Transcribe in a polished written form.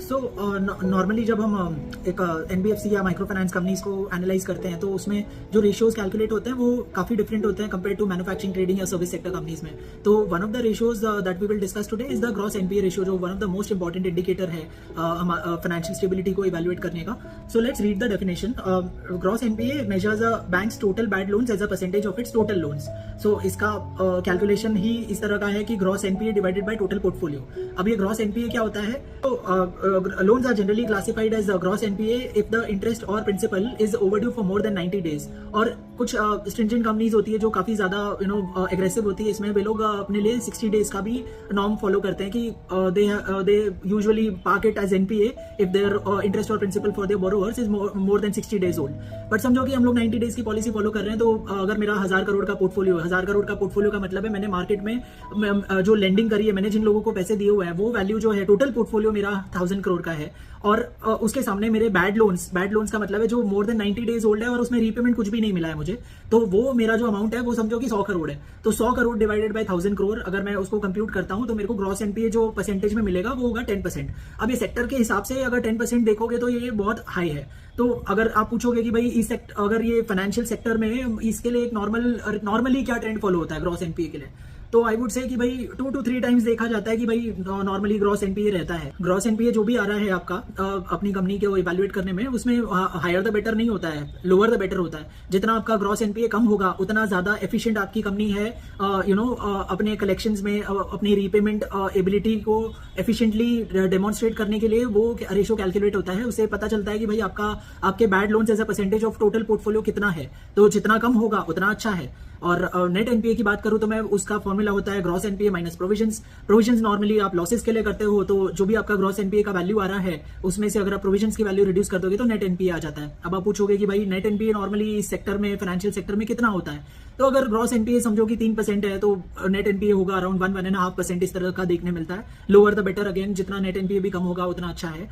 So normally जब हम एक एनबीएफसी या माइक्रो फाइनेंस कंपनीज को एनालाइज करते हैं तो उसमें जो रेशियोज कैलकुलेट होते हैं वो काफी डिफरेंट होते हैं कंपेयर टू मैन्युफैक्चरिंग, ट्रेडिंग या सर्विस सेक्टर कंपनीज में। तो one of the ratios that we will discuss today is the gross NPA ratio, जो one of the most important indicator है फाइनेंशियल स्टेबिलिटी को इवैल्यूएट करने का। So let's read the definition. Gross NPA measures a bank's total bad loans as a percentage of its total loans. सो इसका calculation ही इस तरह का है कि gross NPA divided by total portfolio. अब ये ग्रॉस एनपीए क्या होता है? तो loans are generally classified as gross NPA if the interest or principal is overdue for more than 90 days। और कुछ stringent companies होती है जो काफी ज्यादा aggressive होती है इसमें। वे लोग अपने लिए 60 days का भी norm follow करते हैं कि they usually park it as NPA if their interest or principal for their borrowers is more than 60 days old। But समझो कि हम लोग 90 days की पॉलिसी फॉलो कर रहे हैं, तो अगर मेरा 1000 करोड़ का पोर्टफोलियो है, 1000 करोड़ का पोर्टफोलियो का मतलब है मैंने मार्केट में जो लेंडिंग करी है, मैंने जिन लोगों को पैसे दिए हुए हैं, वो वैल्यू जो है टोटल पोर्टफोलियो मेरा 1000 करोड़ का है। और उसके सामने मेरे बैड लोन्स का मतलब है जो मोर देन 90 डेज ओल्ड है और उसमें रीपेमेंट कुछ भी नहीं मिला है मुझे, तो वो मेरा जो अमाउंट है वो समझो कि 100 करोड़ है। तो 100 करोड़ डिवाइडेड बाय 1000 करोड़ अगर मैं उसको कंप्यूट करता हूं तो मेरे को ग्रॉस एनपीए जो परसेंटेज में मिलेगा वो होगा 10%। अब ये सेक्टर के हिसाब से अगर 10% देखोगे तो ये बहुत हाई है। तो अगर आप पूछोगे कि भाई अगर ये फाइनेंशियल सेक्टर में इसके लिए एक नॉर्मली क्या ट्रेंड फॉलो होता है ग्रॉस एनपीए के लिए, तो आई वुड से कि भाई 2 to 3 टाइम्स देखा जाता है कि भाई नॉर्मली ग्रॉस एनपीए रहता है। ग्रॉस एनपीए जो भी आ रहा है आपका अपनी कंपनी को इवैल्यूएट करने में, उसमें हायर द बेटर नहीं होता है, लोअर द बेटर होता है। जितना आपका ग्रॉस एनपीए कम होगा उतना ज्यादा एफिशिएंट आपकी कंपनी है अपने कलेक्शंस में अपनी रीपेमेंट एबिलिटी को एफिशिएंटली डेमोन्स्ट्रेट करने के लिए वो रेशियो कैलकुलेट होता है। उससे पता चलता है कि भाई आपके bad loans as a percentage of total portfolio कितना है, तो जितना कम होगा उतना अच्छा है। और नेट एनपीए की बात करूं तो मैं उसका फॉर्मूला होता है gross NPA minus provisions normally आप लॉसेस के लिए करते हो, तो जो भी आपका ग्रॉस एनपीए का वैल्यू आ रहा है उसमें से अगर आप प्रोविजंस की वैल्यू रिड्यूस कर दोगे तो नेट एनपीए आ जाता है। अब आप पूछोगे कि भाई नेट एनपीए नॉर्मली इस सेक्टर में, फाइनेंशियल सेक्टर में कितना होता है, तो अगर ग्रॉस एनपीए समझो कि 3% है तो नेट एनपीए होगा अराउंड 1-1.5% इस तरह का देखने मिलता है। लोअर द बेटर, अगेन जितना नेट एनपीए भी कम होगा उतना अच्छा है।